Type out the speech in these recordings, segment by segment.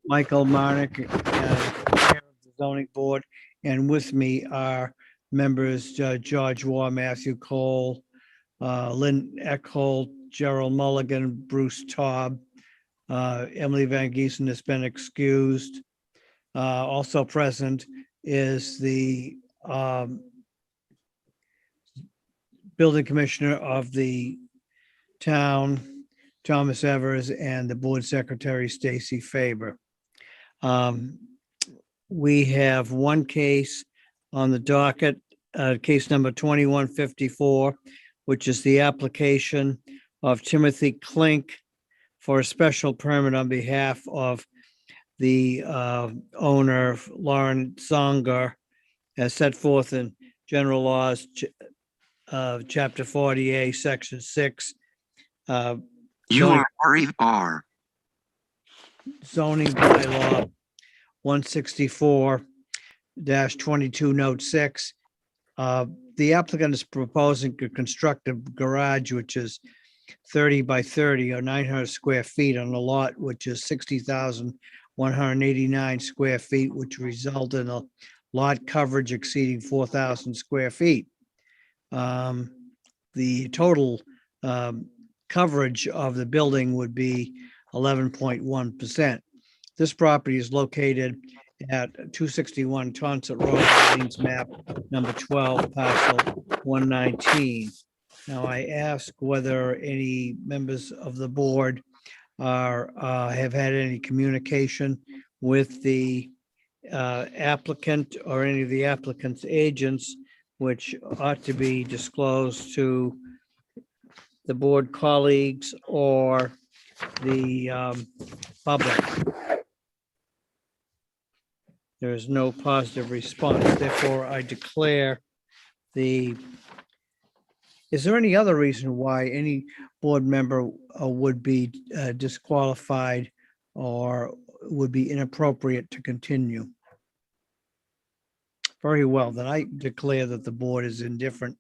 Michael Marnick, Chair of the Zoning Board, and with me are members George Waugh, Matthew Cole, Lynn Eckholt, Gerald Mulligan, Bruce Taub. Emily Van Giesen has been excused. Also present is the building commissioner of the town, Thomas Evers, and the board secretary, Stacy Faber. We have one case on the docket, case number 2154, which is the application of Timothy Klink for a special permit on behalf of the owner, Lauren Zonger, as set forth in General Laws, Chapter 40A, Section 6. You are Zoning bylaw 164-22, note 6. The applicant is proposing to construct a garage which is 30 by 30 or 900 square feet on a lot which is 60,189 square feet, which result in a lot coverage exceeding 4,000 square feet. The total coverage of the building would be 11.1%. This property is located at 261 Tonsett Road, Lanes map number 12, parcel 119. Now, I ask whether any members of the board have had any communication with the applicant or any of the applicant's agents, which ought to be disclosed to the board colleagues or the public. There is no positive response. Therefore, I declare is there any other reason why any board member would be disqualified or would be inappropriate to continue? Very well, then I declare that the board is indifferent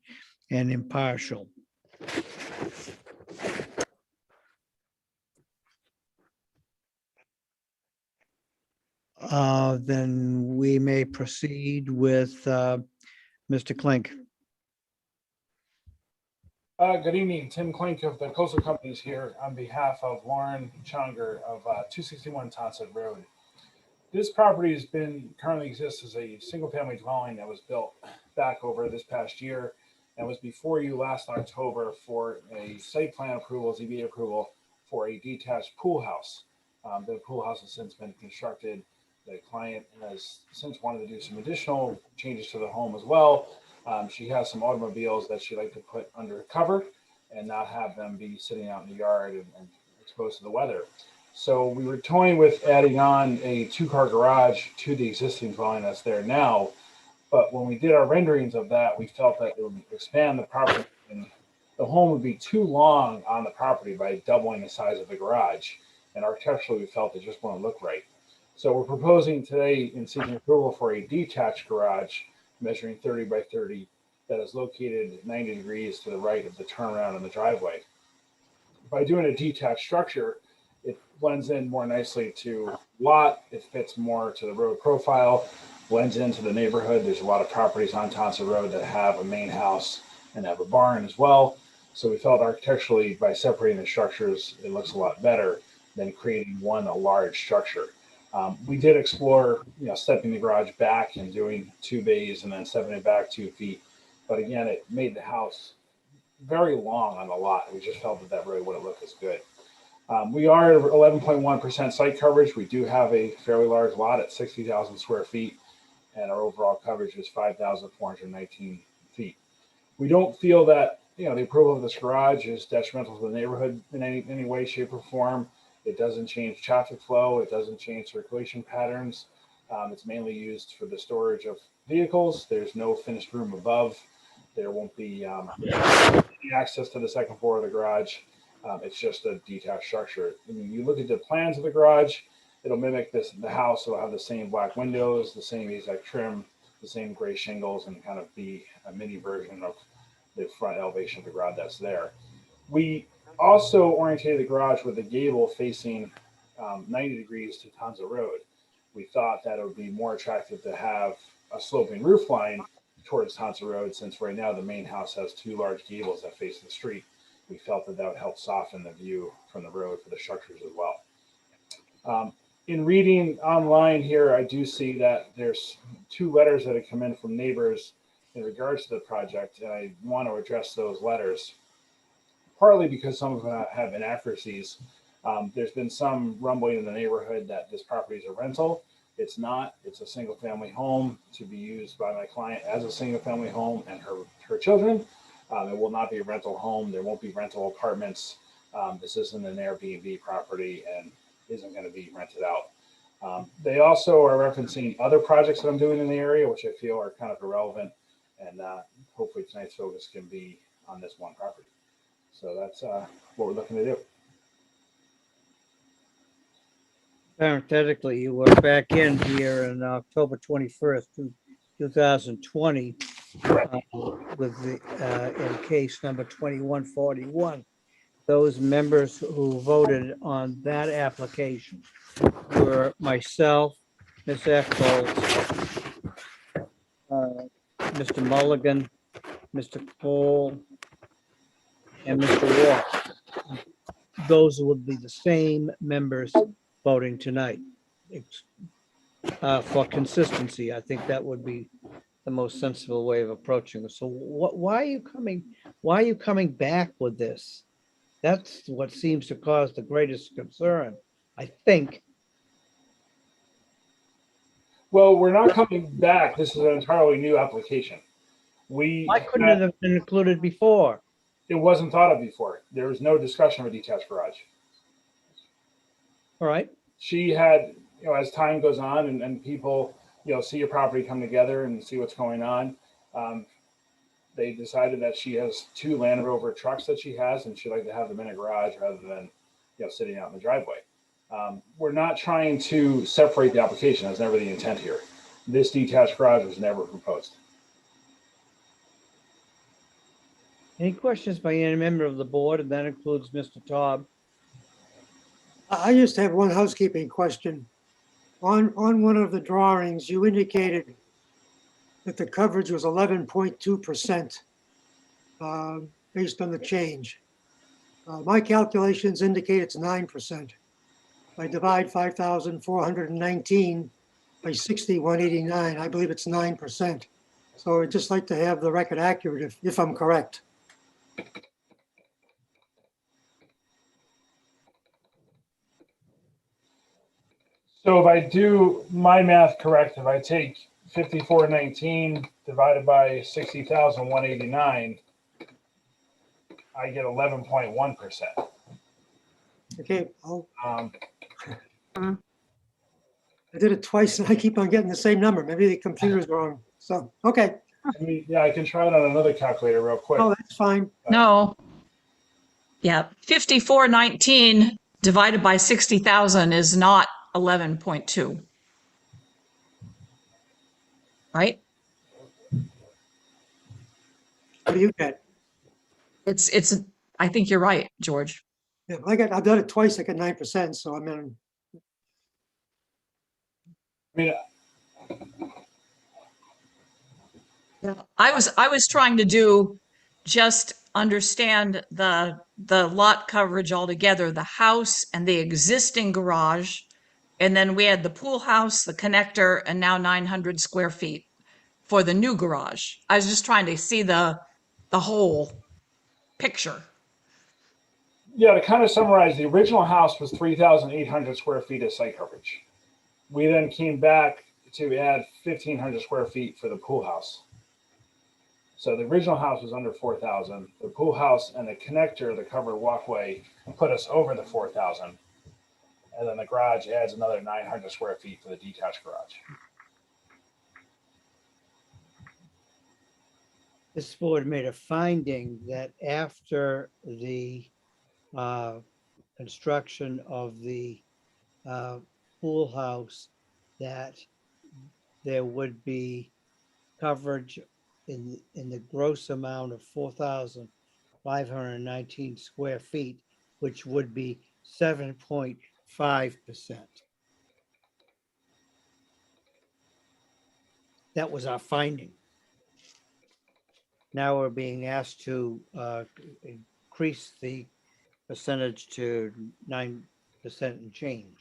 and impartial. Then we may proceed with Mr. Klink. Good evening, Tim Klink of the Coastal Companies here on behalf of Lauren Chonger of 261 Tonsett Road. This property currently exists as a single-family dwelling that was built back over this past year and was before you last October for a site plan approval, ZBA approval for a detached pool house. The pool house has since been constructed. The client has since wanted to do some additional changes to the home as well. She has some automobiles that she'd like to put under cover and not have them be sitting out in the yard and exposed to the weather. So we were toying with adding on a 2-car garage to the existing dwelling that's there now. But when we did our renderings of that, we felt that it would expand the property and the home would be too long on the property by doubling the size of the garage. And architecturally, we felt it just wouldn't look right. So we're proposing today in seeking approval for a detached garage measuring 30 by 30 that is located 90 degrees to the right of the turnaround in the driveway. By doing a detached structure, it blends in more nicely to lot. It fits more to the road profile, blends into the neighborhood. There's a lot of properties on Tonsett Road that have a main house and have a barn as well. So we felt architecturally by separating the structures, it looks a lot better than creating a large structure. We did explore, stepping the garage back and doing 2 bays and then stepping it back 2 feet. But again, it made the house very long on the lot. We just felt that really wouldn't look as good. We are at 11.1% site coverage. We do have a fairly large lot at 60,000 square feet, and our overall coverage is 5,419 feet. We don't feel that, the approval of this garage is detrimental to the neighborhood in any way, shape, or form. It doesn't change traffic flow. It doesn't change circulation patterns. It's mainly used for the storage of vehicles. There's no finished room above. There won't be any access to the second floor of the garage. It's just a detached structure. When you look at the plans of the garage, it'll mimic the house. It'll have the same black windows, the same exact trim, the same gray shingles, and kind of be a mini version of the front elevation of the garage that's there. We also orientated the garage with the gable facing 90 degrees to Tonza Road. We thought that it would be more attractive to have a sloping roof line towards Tonza Road, since right now the main house has two large gables that face the street. We felt that that would help soften the view from the road for the structures as well. In reading online here, I do see that there's two letters that have come in from neighbors in regards to the project, and I want to address those letters, partly because some of them have inaccuracies. There's been some rumbling in the neighborhood that this property is a rental. It's not. It's a single family home to be used by my client as a single family home and her children. It will not be a rental home. There won't be rental apartments. This isn't an Airbnb property and isn't going to be rented out. They also are referencing other projects that I'm doing in the area, which I feel are kind of irrelevant. And hopefully tonight's focus can be on this one property. So that's what we're looking to do. Parenthetically, you were back in here on October 21st, 2020, with the in case number 2141. Those members who voted on that application were myself, Ms. Echols, Mr. Mulligan, Mr. Cole, and Mr. Walsh. Those would be the same members voting tonight. For consistency, I think that would be the most sensible way of approaching it. So why are you coming back with this? That's what seems to cause the greatest concern, I think. Well, we're not coming back. This is an entirely new application. Why couldn't it have been included before? It wasn't thought of before. There was no discussion of a detached garage. All right. She had, as time goes on and people, see your property come together and see what's going on, they decided that she has two Land Rover trucks that she has, and she'd like to have them in a garage rather than, sitting out in the driveway. We're not trying to separate the application. That's never the intent here. This detached garage was never proposed. Any questions by any member of the board? And that includes Mr. Taub. I just have one housekeeping question. On one of the drawings, you indicated that the coverage was 11.2% based on the change. My calculations indicate it's 9%. I divide 5,419 by 6189. I believe it's 9%. So I'd just like to have the record accurate if I'm correct. So if I do my math correct, if I take 5419 divided by 60,189, I get 11.1%. Okay, I did it twice and I keep on getting the same number. Maybe the computer's wrong. So, okay. I can try it on another calculator real quick. Oh, that's fine. No. Yeah, 5419 divided by 60,000 is not 11.2. Right? What do you get? It's I think you're right, George. Yeah, I've done it twice. I got 9%. So I'm in. I was trying to do just understand the lot coverage altogether, the house and the existing garage, and then we had the pool house, the connector, and now 900 square feet for the new garage. I was just trying to see the whole picture. Yeah, to kind of summarize, the original house was 3,800 square feet of site coverage. We then came back to add 1,500 square feet for the pool house. So the original house was under 4,000. The pool house and the connector, the covered walkway, put us over the 4,000. And then the garage adds another 900 square feet for the detached garage. This board made a finding that after the construction of the pool house, that there would be coverage in the gross amount of 4,519 square feet, which would be 7.2% 5%. That was our finding. Now we're being asked to increase the percentage to 9% and change.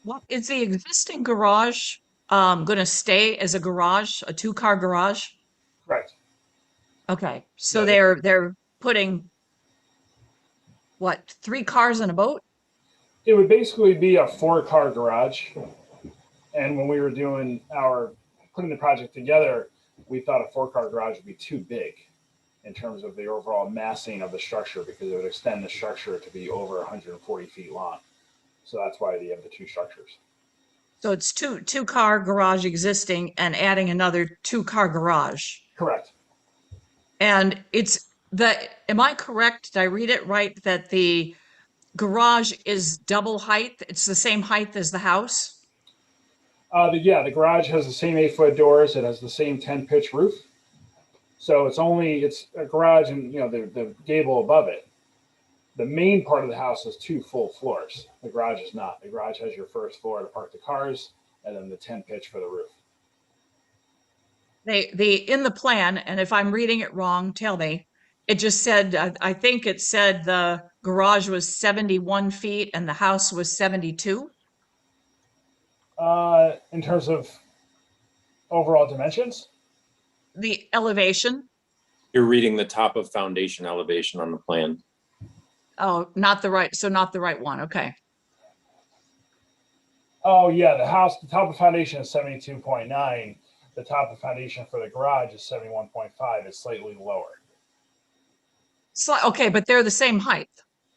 What is the existing garage going to stay as a garage, a two-car garage? Correct. Okay, so Yeah. they're putting what, 3 cars in a boat? It would basically be a 4-car garage. And when we were putting the project together, we thought a 4-car garage would be too big in terms of the overall massing of the structure because it would extend the structure to be over 140 feet long. So that's why you have the 2 structures. So it's two-car garage existing and adding another 2-car garage. Correct. And am I correct? Did I read it right that the garage is double height? It's the same height as the house? The garage has the same 8-foot doors. It has the same 10-pitch roof. So it's a garage and the gable above it. The main part of the house is 2 full floors. The garage is not. The garage has your first floor to park the cars and then the 10-pitch for the roof. In the plan, and if I'm reading it wrong, tell me. It just said, I think it said the garage was 71 feet and the house was 72. In terms of overall dimensions, The elevation. You're reading the top of foundation elevation on the plan. Oh, not the right one. Okay. oh yeah, the top of foundation is 72.9. The top of foundation for the garage is 71.5. It's slightly lower. So, okay, but they're the same height.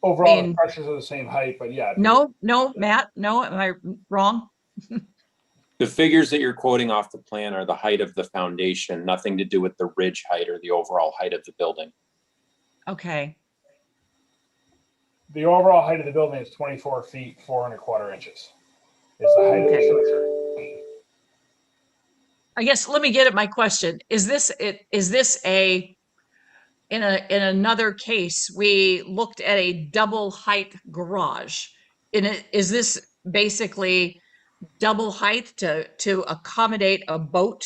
Overall, mean- the structures are the same height, but yeah. No, Matt, no, am I wrong? The figures that you're quoting off the plan are the height of the foundation, nothing to do with the ridge height or the overall height of the building. Okay. The overall height of the building is 24 feet, 4¼ inches. Is the height of the Okay. structure. I guess let me get at my question. Is this in another case, we looked at a double height garage. Is this basically double height to accommodate a boat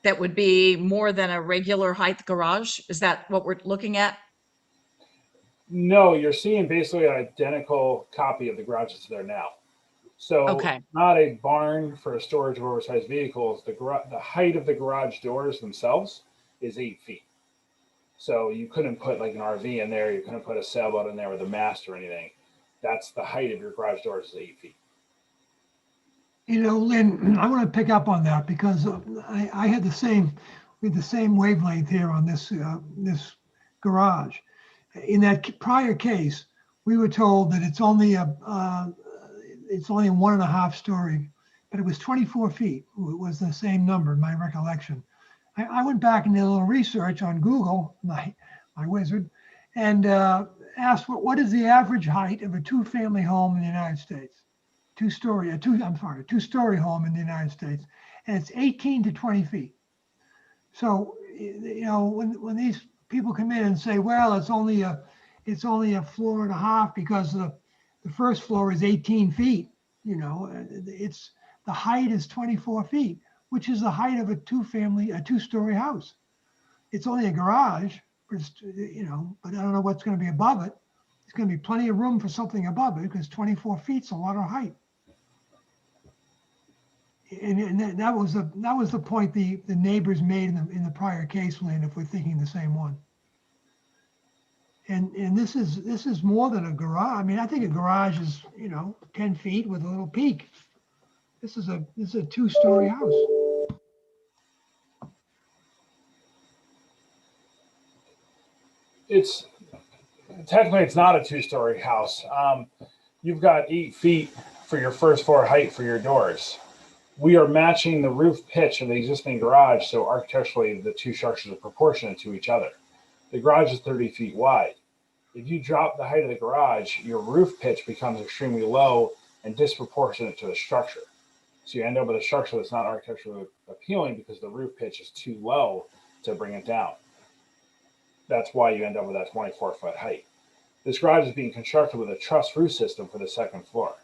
that would be more than a regular height garage? Is that what we're looking at? No, you're seeing basically an identical copy of the garage that's there now. So Okay. not a barn for storage of oversized vehicles. The height of the garage doors themselves is 8 feet. So you couldn't put like an RV in there. You couldn't put a sailboat in there with a mast or anything. That's the height of your garage doors is 8 feet. Lynn, I want to pick up on that because I had the same wavelength here on this garage. In that prior case, we were told that it's only a 1.5 story, but it was 24 feet. It was the same number, my recollection. I went back and did a little research on Google, my wizard, and asked what is the average height of a 2-family home in the United States? A 2-story home in the United States, and it's 18 to 20 feet. So, when these people come in and say, well, it's only a 1.5 floors because the first floor is 18 feet, it's the height is 24 feet, which is the height of a 2-story house. It's only a garage, but but I don't know what's going to be above it. There's going to be plenty of room for something above it because 24 feet's a lot of height. And that was the point the neighbors made in the prior case, Lynn, if we're thinking the same one. And this is more than a garage. I mean, I think a garage is 10 feet with a little peak. This is a 2-story house. It's technically it's not a 2-story house. You've got 8 feet for your first floor height for your doors. We are matching the roof pitch of the existing garage, so architecturally the 2 structures are proportionate to each other. The garage is 30 feet wide. If you drop the height of the garage, your roof pitch becomes extremely low and disproportionate to the structure. So you end up with a structure that's not architecturally appealing because the roof pitch is too low to bring it down. That's why you end up with that 24-foot height. This garage is being constructed with a truss roof system for the second floor.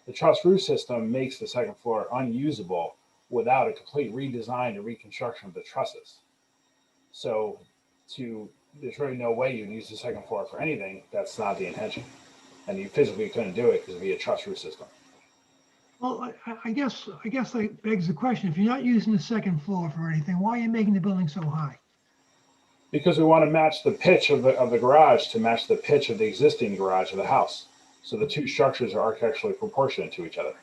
The truss roof system makes the second floor unusable without a complete redesign and reconstruction of the trusses. So there's really no way you'd use the second floor for anything. That's not the intention. And you physically couldn't do it because it'd be a truss roof system. Well, I guess that begs the question, if you're not using the second floor for anything, why are you making the building so high? Because we want to match the pitch of the garage to match the pitch of the existing garage of the house. So the two structures are architecturally proportionate to each other.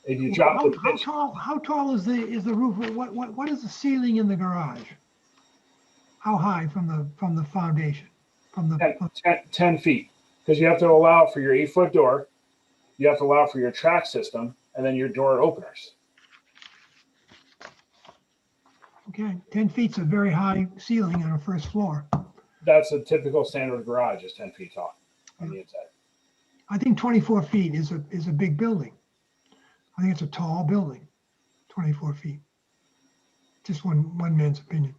If you drop the pitch, How tall is the roof? What is the ceiling in the garage? How high from the foundation? 10 feet, because you have to allow for your 8-foot door, you have to allow for your track system, and then your door openers. Okay, 10 feet's a very high ceiling on a first floor. That's a typical standard garage, is 10 feet tall on the inside. I think 24 feet is a big building. I think it's a tall building, 24 feet. Just one man's opinion.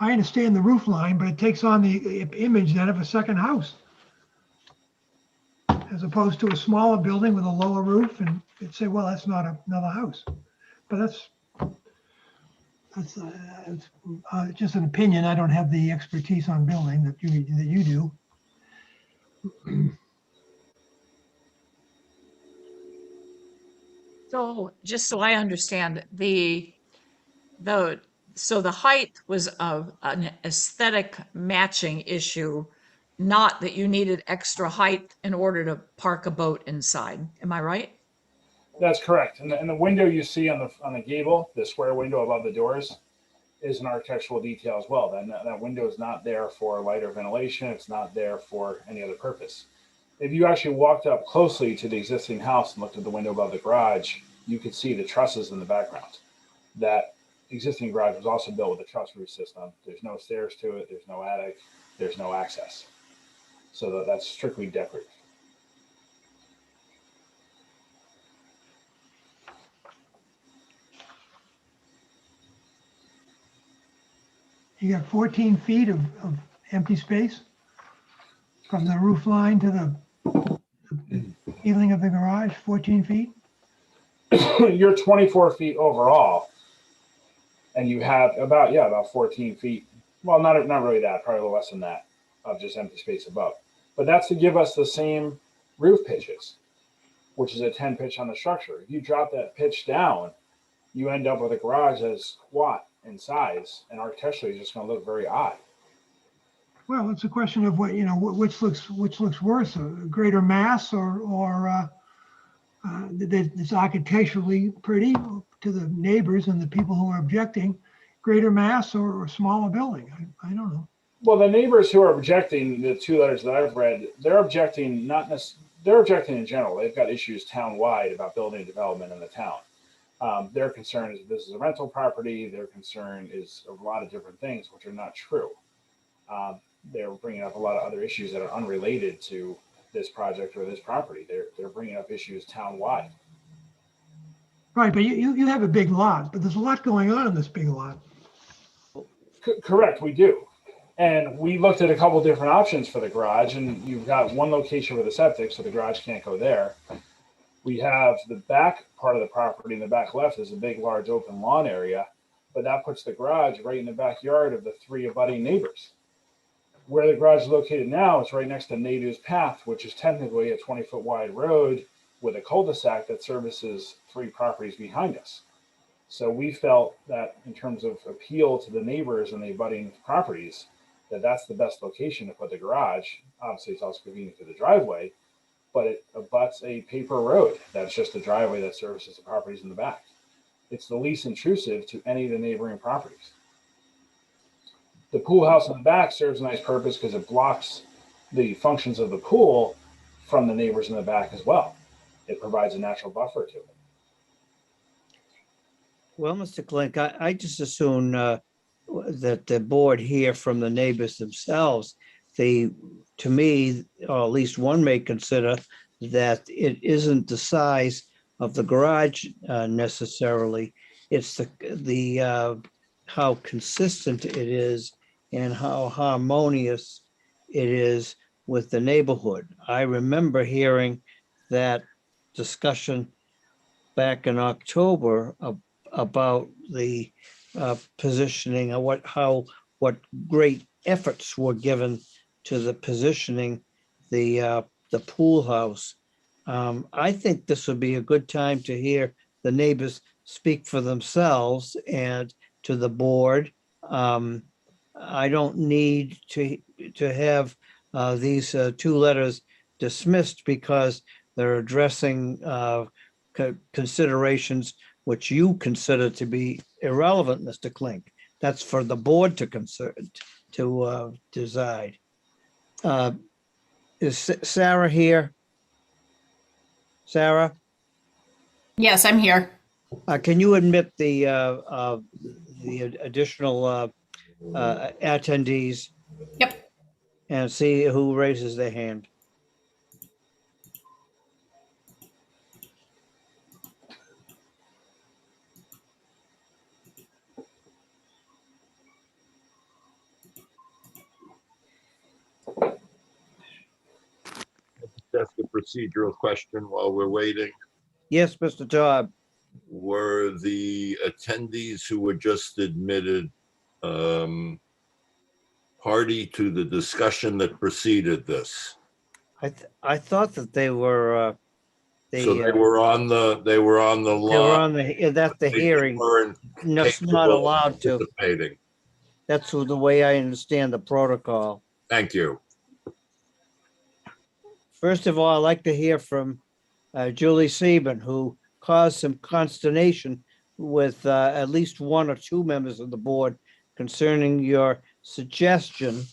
I understand the roof line, but it takes on the image then of a second house, as opposed to a smaller building with a lower roof, and you'd say, well, that's not another house. But that's just an opinion. I don't have the expertise on building that you do. So just so I understand, so the height was an aesthetic matching issue, not that you needed extra height in order to park a boat inside. Am I right? That's correct. And the window you see on the gable, the square window above the doors, is an architectural detail as well. That window is not there for lighter ventilation. It's not there for any other purpose. If you actually walked up closely to the existing house and looked at the window above the garage, you could see the trusses in the background. That existing garage was also built with a truss roof system. There's no stairs to it. There's no attic. There's no access. So that's strictly decorative. You got 14 feet of empty space from the roof line to the ceiling of the garage, 14 feet? You're 24 feet overall, and you have about 14 feet. Well, not really that, probably a little less than that of just empty space above. But that's to give us the same roof pitches, which is a 10 pitch on the structure. If you drop that pitch down, you end up with a garage that's squat in size, and architecturally it's just going to look very odd. Well, it's a question of which looks worse, a greater mass or that's architecturally pretty to the neighbors and the people who are objecting, greater mass or a smaller building. I don't know. Well, the neighbors who are objecting, the two letters that I've read, they're objecting they're objecting in general. They've got issues town-wide about building development in the town. Their concern is this is a rental property. Their concern is a lot of different things, which are not true. They're bringing up a lot of other issues that are unrelated to this project or this property. They're bringing up issues town-wide. Right, but you have a big lot, but there's a lot going on in this big lot. Correct, we do. And we looked at a couple different options for the garage, and you've got one location with a septic, so the garage can't go there. We have the back part of the property in the back left is a big, large open lawn area, but that puts the garage right in the backyard of the three abutting neighbors. Where the garage is located now, it's right next to Nadu's Path, which is technically a 20-foot wide road with a cul-de-sac that services three properties behind us. So we felt that in terms of appeal to the neighbors and the abutting properties, that's the best location to put the garage. Obviously, it's also convenient to the driveway, but it abuts a paper road. That's just a driveway that services the properties in the back. It's the least intrusive to any of the neighboring properties. The pool house in the back serves a nice purpose because it blocks the functions of the pool from the neighbors in the back as well. It provides a natural buffer to it. Well, Mr. Klink, I just assume that the board hear from the neighbors themselves. To me, or at least one may consider that it isn't the size of the garage necessarily. It's the how consistent it is and how harmonious it is with the neighborhood. I remember hearing that discussion back in October about the positioning and what great efforts were given to the positioning the pool house. I think this would be a good time to hear the neighbors speak for themselves and to the board. I don't need to have these two letters dismissed because they're addressing considerations which you consider to be irrelevant, Mr. Klink. That's for the board to decide. Is Sarah here? Sarah, Yes, I'm here. can you admit the additional attendees Yep. and see who raises their hand? Ask a procedural question while we're waiting. Yes, Mr. Todd. Were the attendees who were just admitted party to the discussion that preceded this? I thought that they were So they were on the they were line. on that's the They hearing. weren't Not capable of allowed to. participating. That's the way I understand the protocol. Thank you. First of all, I'd like to hear from Julie Sieben, who caused some consternation with at least one or two members of the board concerning your suggestion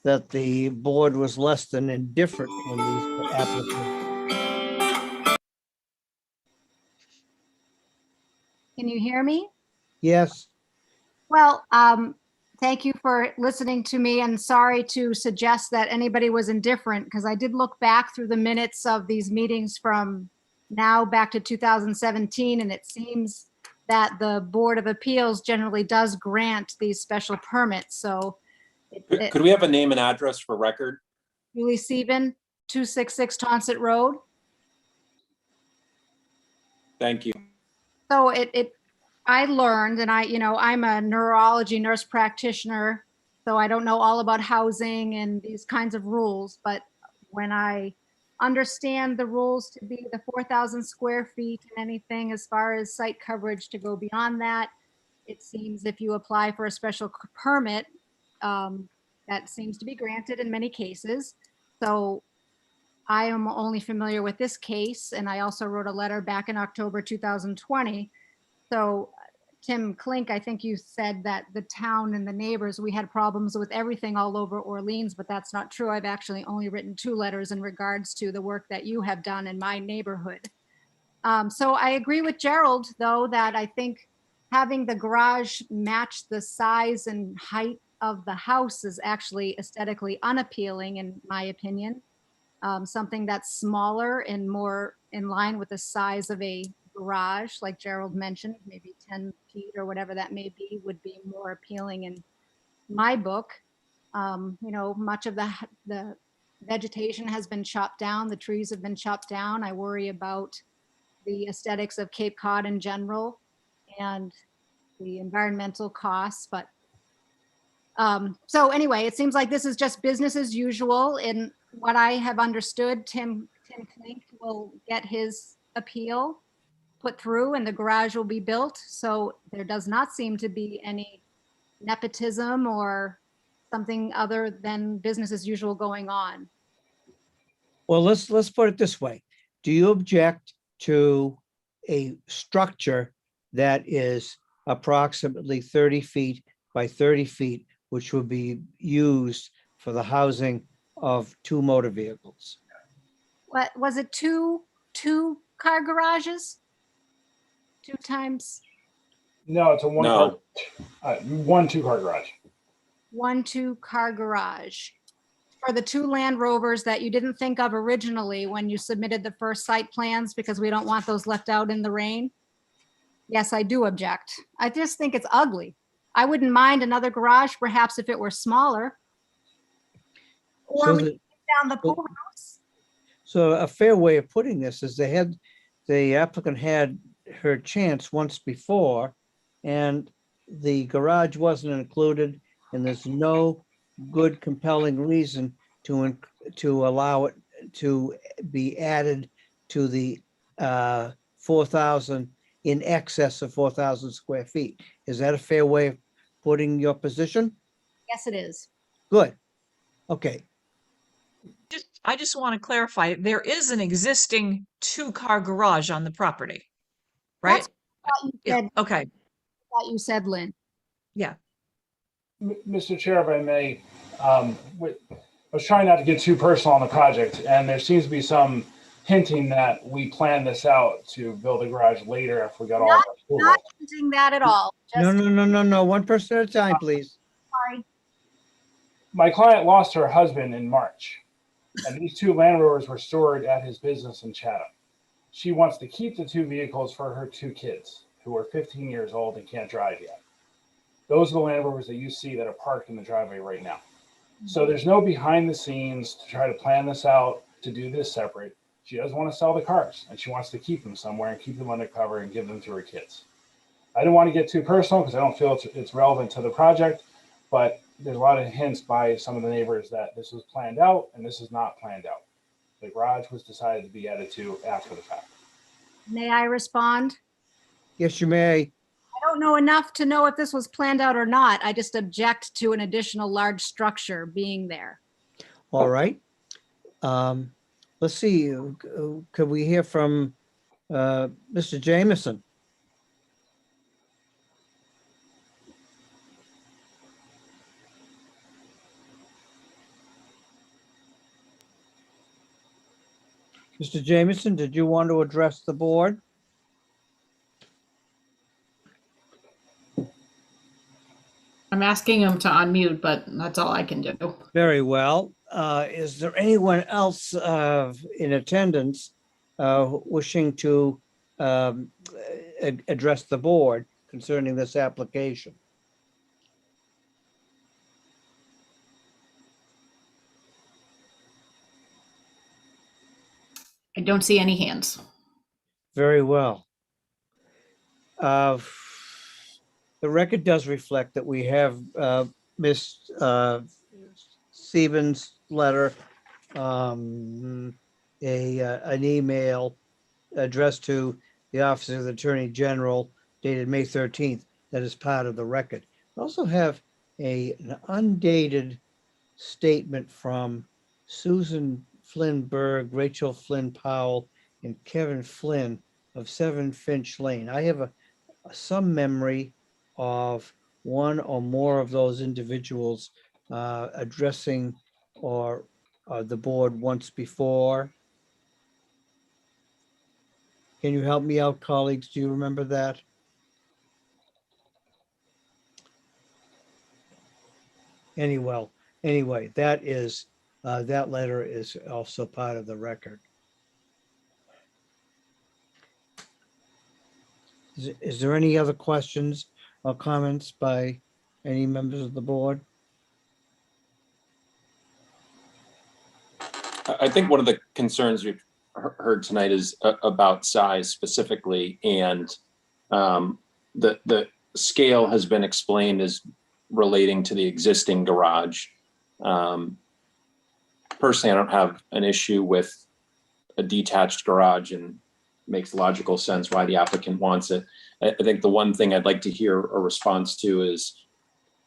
that the board was less than indifferent in these applications. Can you hear me? Yes, Well, thank you for listening to me, and sorry to suggest that anybody was indifferent, because I did look back through the minutes of these meetings from now back to 2017, and it seems that the Board of Appeals generally does grant these special permits. So Could we have a name and address for record? Julie Sieben, 266 Tonsett Road. Thank you. So I learned, and I'm a neurology nurse practitioner, so I don't know all about housing and these kinds of rules, but when I understand the rules to be the 4,000 square feet and anything as far as site coverage to go beyond that, it seems if you apply for a special permit, that seems to be granted in many cases. So I am only familiar with this case, and I also wrote a letter back in October 2020. So Tim Klink, I think you said that the town and the neighbors, we had problems with everything all over Orleans, but that's not true. I've actually only written 2 letters in regards to the work that you have done in my neighborhood. So I agree with Gerald, though, that I think having the garage match the size and height of the house is actually aesthetically unappealing, in my opinion. Something that's smaller and more in line with the size of a garage, like Gerald mentioned, maybe 10 feet or whatever that may be, would be more appealing in my book. Much of the vegetation has been chopped down, the trees have been chopped down. I worry about the aesthetics of Cape Cod in general and the environmental costs, but so anyway, it seems like this is just business as usual. In what I have understood, Tim Klink will get his appeal put through and the garage will be built. So there does not seem to be any nepotism or something other than business as usual going on. well, let's put it this way. Do you object to a structure that is approximately 30 feet by 30 feet, which would be used for the housing of 2 motor vehicles? What was it? Two car garages? 2 times? No, it's a No. one two-car garage. 1 2-car garage. For the 2 Land Rovers that you didn't think of originally when you submitted the first site plans, because we don't want those left out in the rain. Yes, I do object. I just think it's ugly. I wouldn't mind another garage, perhaps if it were smaller. Or So we the- could take down the pool house. So a fair way of putting this is the applicant had her chance once before, and the garage wasn't included, and there's no good compelling reason to allow it to be added to the 4,000, in excess of 4,000 square feet. Is that a fair way of putting your position? Yes, it is. Good. Okay. I just want to clarify, there is an existing 2-car garage on the property, right? That's what you Yeah, said, okay, what you said, Lynn. yeah. Mr. Chair, if I may, I was trying not to get too personal on the project, and there seems to be some hinting that we planned this out to build a garage later if we got all of our approval. Not hinting that at all. No, Just no. One person at a time, please. sorry. My client lost her husband in March, and these 2 Land Rovers were stored at his business in Chatham. She wants to keep the 2 vehicles for her 2 kids, who are 15 years old and can't drive yet. Those are the Land Rovers that you see that are parked in the driveway right now. So there's no behind the scenes to try to plan this out, to do this separate. She doesn't want to sell the cars, and she wants to keep them somewhere and keep them undercover and give them to her kids. I don't want to get too personal because I don't feel it's relevant to the project, but there's a lot of hints by some of the neighbors that this was planned out and this is not planned out. The garage was decided to be added to after the fact. May I respond? Yes, you may. I don't know enough to know if this was planned out or not. I just object to an additional large structure being there. All right. Let's see, could we hear from Mr. Jameson? Mr. Jameson, did you want to address the board? I'm asking him to unmute, but that's all I can do. Very well. Is there anyone else in attendance wishing to address the board concerning this application? I don't see any hands. Very well. The record does reflect that we have Ms. Stevens' letter, an email addressed to the Office of the Attorney General dated May 13th. That is part of the record. We also have an undated statement from Susan Flynn Berg, Rachel Flynn Powell, and Kevin Flynn of 7 Finch Lane. I have some memory of one or more of those individuals addressing or the board once before. Can you help me out, colleagues? Do you remember that? Anyway, that is that letter is also part of the record. Is there any other questions or comments by any members of the board? I think one of the concerns we've heard tonight is about size specifically, and the scale has been explained as relating to the existing garage. Personally, I don't have an issue with a detached garage, and makes logical sense why the applicant wants it. I think the one thing I'd like to hear a response to is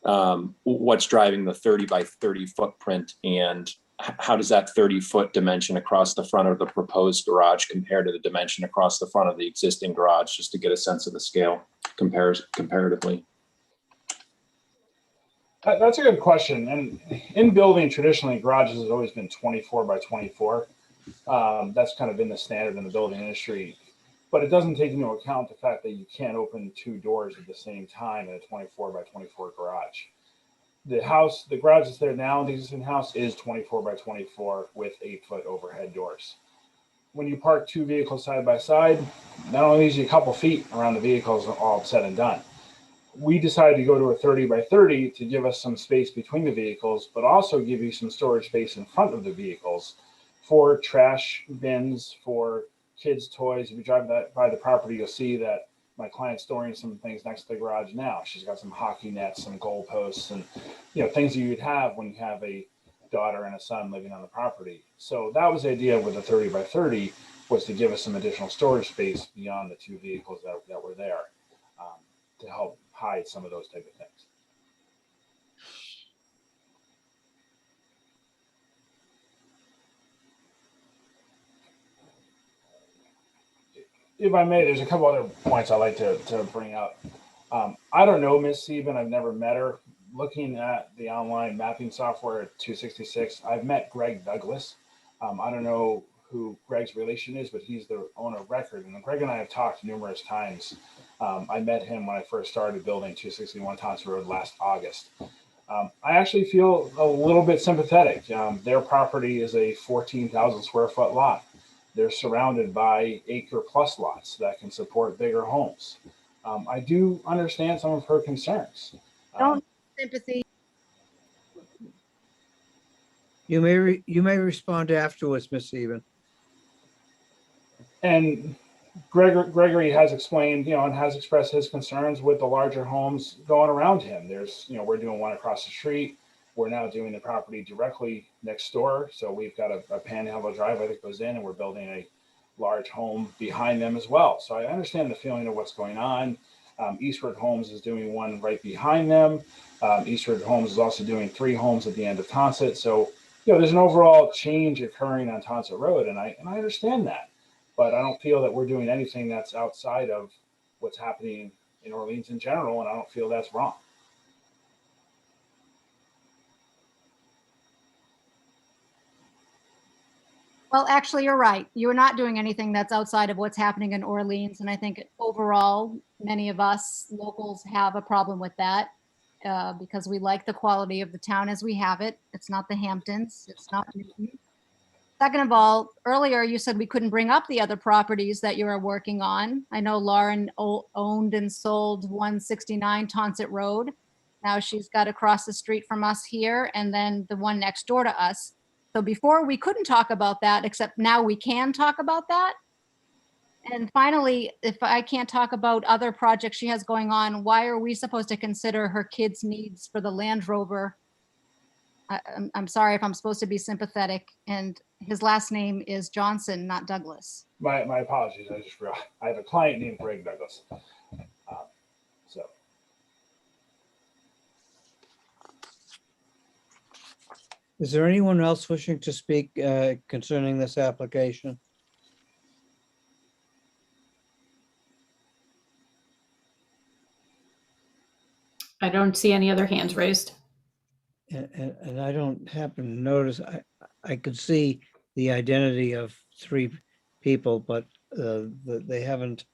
what's driving the 30 by 30 footprint, and how does that 30-foot dimension across the front of the proposed garage compare to the dimension across the front of the existing garage, just to get a sense of the scale comparatively. That's a good question. And in building, traditionally, garages has always been 24 by 24. That's kind of been the standard in the building industry. but it doesn't take into account the fact that you can't open two doors at the same time in a 24 by 24 garage. The garage that's there now, the existing house is 24 by 24 with 8-foot overhead doors. When you park two vehicles side by side, not only leaves you a couple feet around the vehicles all said and done. We decided to go to a 30 by 30 to give us some space between the vehicles, but also give you some storage space in front of the vehicles for trash bins, for kids' toys. If you drive by the property, you'll see that my client's storing some things next to the garage now. She's got some hockey nets, some goal posts, and things that you'd have when you have a daughter and a son living on the property. So that was the idea with the 30 by 30, was to give us some additional storage space beyond the two vehicles that were there, to help hide some of those type of things. If I may, there's a couple other points I'd like to bring up. I don't know Miss Sieben. I've never met her. Looking at the online mapping software at 266, I've met Greg Douglas. I don't know who Greg's relation is, but he's the owner of record. And Greg and I have talked numerous times. I met him when I first started building 261 Thompson Road last August. I actually feel a little bit sympathetic. Their property is a 14,000 square foot lot. They're surrounded by acre plus lots that can support bigger homes. I do understand some of her concerns. Don't sympathy. You may respond afterwards, Miss Even. And Gregory has explained, and has expressed his concerns with the larger homes going around him. There's, we're doing one across the street. We're now doing the property directly next door. So we've got a panhandle driveway that goes in, and we're building a large home behind them as well. So I understand the feeling of what's going on. Eastward Homes is doing one right behind them. Eastward Homes is also doing 3 homes at the end of Tonsett. So, there's an overall change occurring on Tonsett Road, and I understand that. But I don't feel that we're doing anything that's outside of what's happening in Orleans in general, and I don't feel that's wrong. Well, actually, you're right. You're not doing anything that's outside of what's happening in Orleans. And I think overall, many of us locals have a problem with that because we like the quality of the town as we have it. It's not the Hamptons. It's not Newton. Second of all, earlier you said we couldn't bring up the other properties that you are working on. I know Lauren owned and sold 169 Tonsett Road. Now she's got across the street from us here, and then the one next door to us. So before we couldn't talk about that, except now we can talk about that. And finally, if I can't talk about other projects she has going on, why are we supposed to consider her kids' needs for the Land Rover? I'm sorry if I'm supposed to be sympathetic, and his last name is Johnson, not Douglas. My apologies. I just realized I have a client named Greg Douglas. So. Is there anyone else wishing to speak concerning this application? I don't see any other hands raised. And I don't happen to notice, I could see the identity of 3 people, but they haven't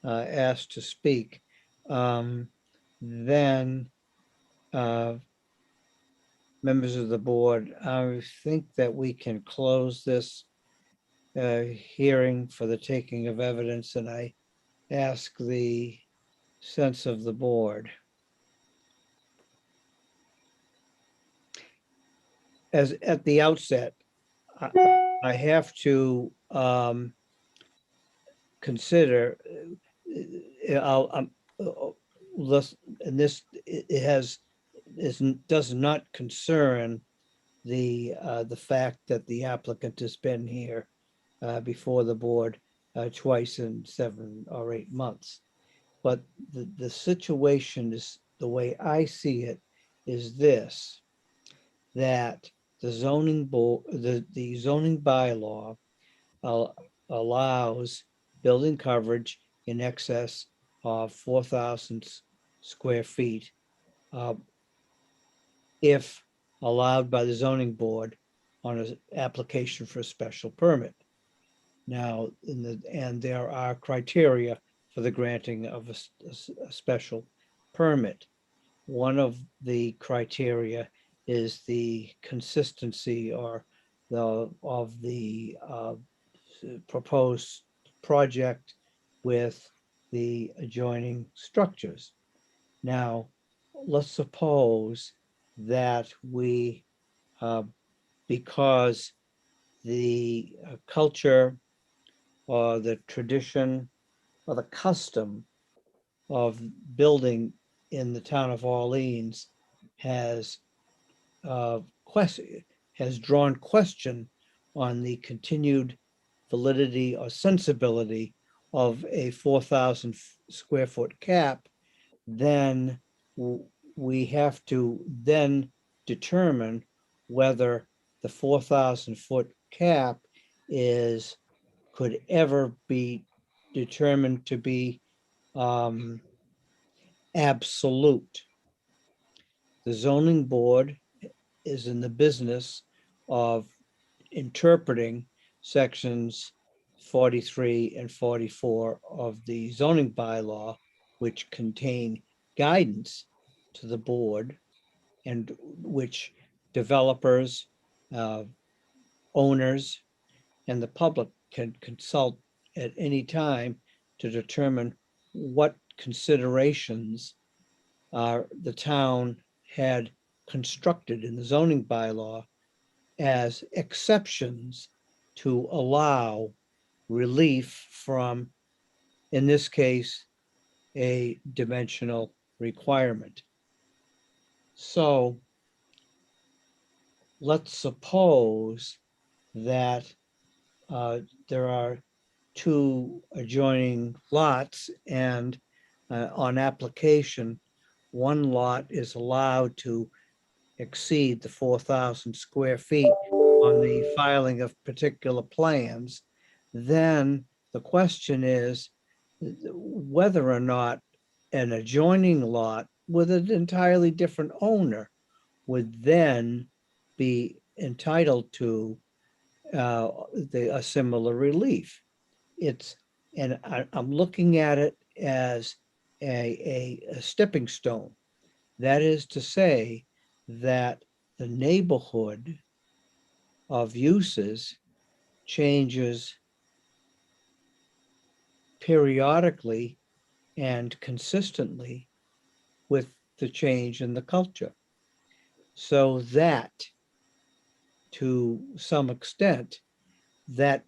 asked to speak. Then members of the board, I think that we can close this hearing for the taking of evidence, and I ask the sense of the board. As at the outset, I have to consider, does not concern the fact that the applicant has been here before the board twice in 7 or 8 months. But the situation is, the way I see it, is this, that the zoning board, the zoning bylaw allows building coverage in excess of 4,000 square feet if allowed by the zoning board on an application for a special permit. Now, and there are criteria for the granting of a special permit. One of the criteria is the consistency or of the proposed project with the adjoining structures. Now, let's suppose that we, because the culture or the tradition or the custom of building in the town of Orleans has has drawn question on the continued validity or sensibility of a 4,000 square foot cap, then we have to then determine whether the 4,000 foot cap could ever be determined to be absolute. The zoning board is in the business of interpreting sections 43 and 44 of the zoning bylaw, which contain guidance to the board and which developers, owners, and the public can consult at any time to determine what considerations the town had constructed in the zoning bylaw as exceptions to allow relief from, in this case, a dimensional requirement. So let's suppose that there are two adjoining lots, and on application, one lot is allowed to exceed the 4,000 square feet on the filing of particular plans. Then the question is whether or not an adjoining lot with an entirely different owner would then be entitled to a similar relief. I'm looking at it as a stepping stone. That is to say that the neighborhood of uses changes periodically and consistently with the change in the culture. So that, to some extent, that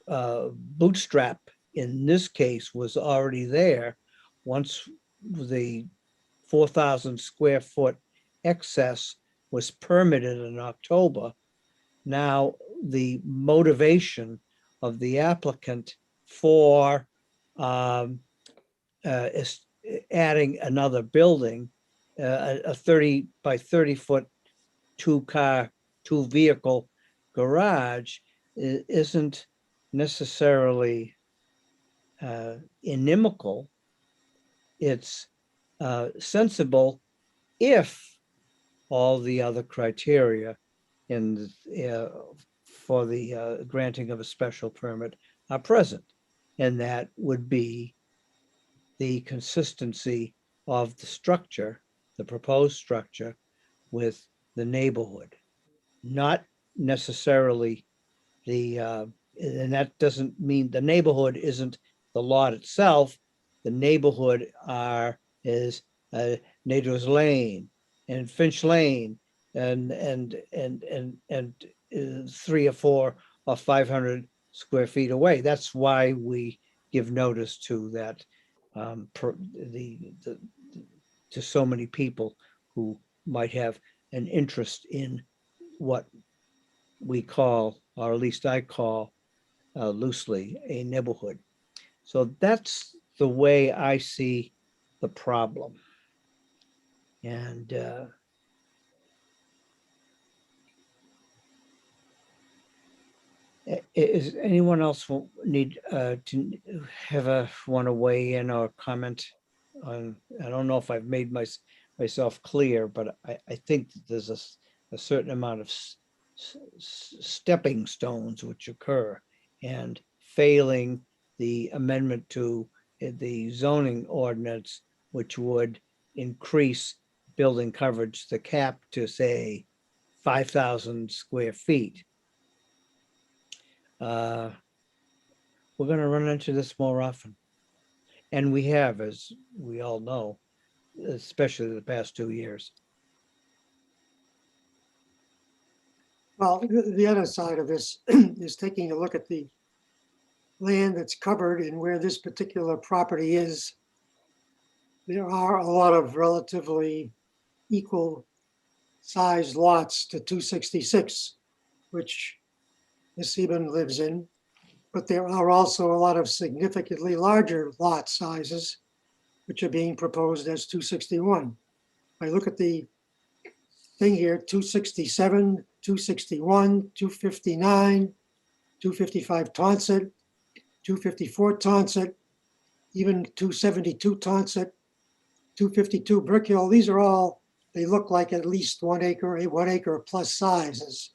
bootstrap in this case was already there once the 4,000 square foot excess was permitted in October. Now, the motivation of the applicant for is adding another building, a 30 by 30 foot two vehicle garage isn't necessarily inimical. It's sensible if all the other criteria in for the granting of a special permit are present, and that would be the consistency of the structure, the proposed structure, with the neighborhood, not necessarily and that doesn't mean the neighborhood isn't the lot itself. The neighborhood is Naders Lane and Finch Lane and 3 or 4 or 500 square feet away. That's why we give notice to that to so many people who might have an interest in what we call, or at least I call loosely, a neighborhood. So that's the way I see the problem. And is anyone else need to want to weigh in or comment on? I don't know if I've made myself clear, but I think that there's a certain amount of stepping stones which occur, and failing the amendment to the zoning ordinance, which would increase building coverage, the cap to say 5,000 square feet. We're going to run into this more often. And we have, as we all know, especially the past 2 years. Well, the other side of this is taking a look at the land that's covered and where this particular property is. There are a lot of relatively equal sized lots to 266, which Ms. Eben lives in, but there are also a lot of significantly larger lot sizes, which are being proposed as 261. I look at the thing here, 267, 261, 259, 255 Tonsett, 254 Tonsett, even 272 Tonsett, 252 Brick Hill. These are all, they look like at least 1 acre plus sizes.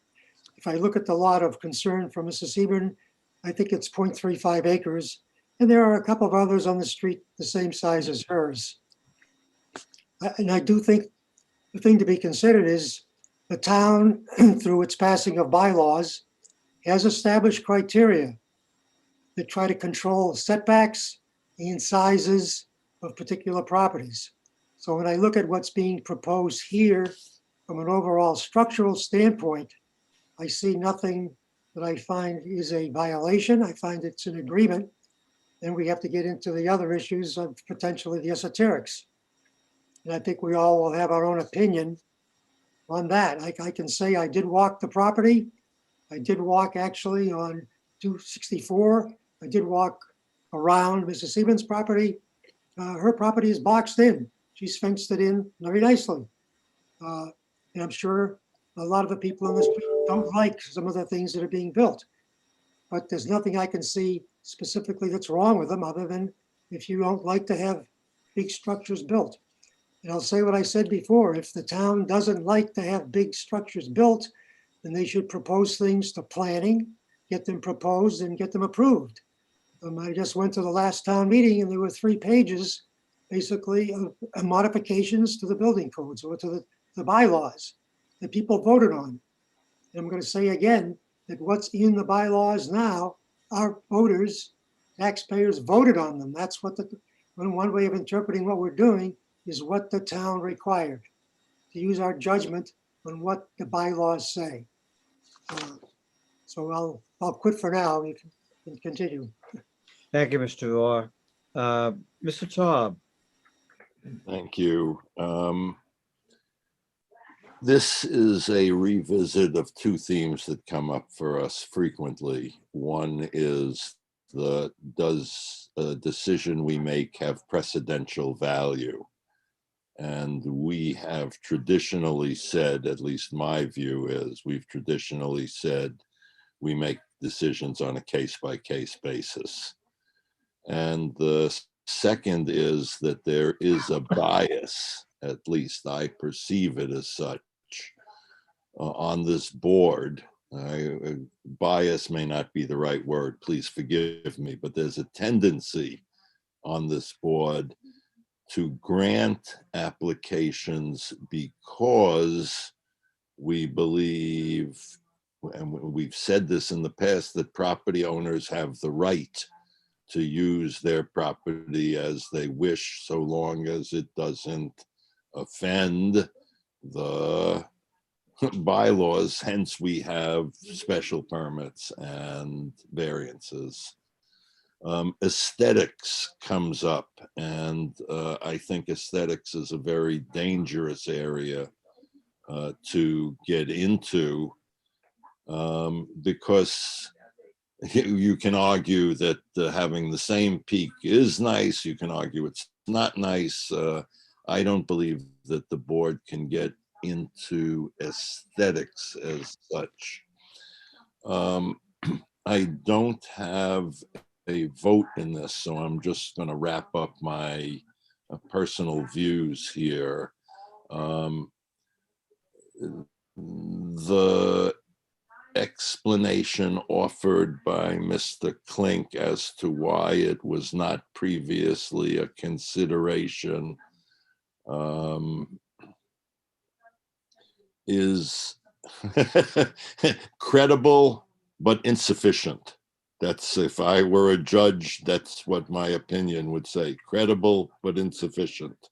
If I look at the lot of concern from Mrs. Hebron, I think it's 0.35 acres. And there are a couple of others on the street the same size as hers. And I do think the thing to be considered is the town, through its passing of bylaws, has established criteria that try to control setbacks and sizes of particular properties. So when I look at what's being proposed here from an overall structural standpoint, I see nothing that I find is a violation. I find it's an agreement. Then we have to get into the other issues of potentially the esoterics. And I think we all will have our own opinion on that. I can say I did walk the property. I did walk actually on 264. I did walk around Mrs. Siebens' property. Her property is boxed in. She's fenced it in very nicely. And I'm sure a lot of the people on the street don't like some of the things that are being built. But there's nothing I can see specifically that's wrong with them other than if you don't like to have big structures built. And I'll say what I said before, if the town doesn't like to have big structures built, then they should propose things to planning, get them proposed and get them approved. I just went to the last town meeting and there were 3 pages basically of modifications to the building codes or to the bylaws that people voted on. And I'm going to say again that what's in the bylaws now, our voters, taxpayers voted on them. That's what one way of interpreting what we're doing is what the town required, to use our judgment on what the bylaws say. So I'll quit for now. You can continue. Thank you, Mr. Orr. Mr. Taub. Thank you. This is a revisit of 2 themes that come up for us frequently. One is does a decision we make have precedential value? And we have traditionally said, at least my view is, we've traditionally said we make decisions on a case-by-case basis. And the second is that there is a bias, at least I perceive it as such, on this board. Bias may not be the right word, please forgive me, but there's a tendency on this board to grant applications because we believe, and we've said this in the past, that property owners have the right to use their property as they wish, so long as it doesn't offend the bylaws. Hence, we have special permits and variances. Aesthetics comes up, and I think aesthetics is a very dangerous area to get into because you can argue that having the same peak is nice. You can argue it's not nice. I don't believe that the board can get into aesthetics as such. I don't have a vote in this, so I'm just going to wrap up my personal views here. The explanation offered by Mr. Klink as to why it was not previously a consideration is credible but insufficient. That's, if I were a judge, that's what my opinion would say: credible but insufficient.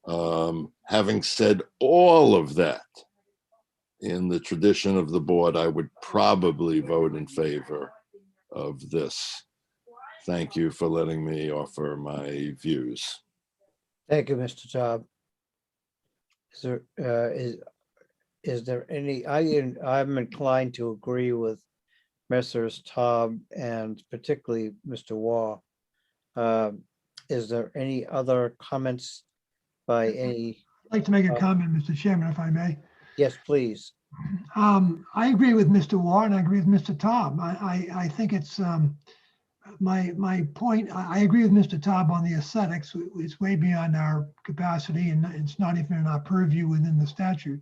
Having said all of that, in the tradition of the board, I would probably vote in favor of this. Thank you for letting me offer my views. Thank you, Mr. Taub. Is there any, I'm inclined to agree with Messrs. Taub and particularly Mr. Waugh. Is there any other comments by any? I'd like to make a comment, Mr. Chairman, if I may. Yes, please. I agree with Mr. Waugh and I agree with Mr. Taub. I think it's my point. I agree with Mr. Taub on the aesthetics. It's way beyond our capacity and it's not even in our purview within the statute.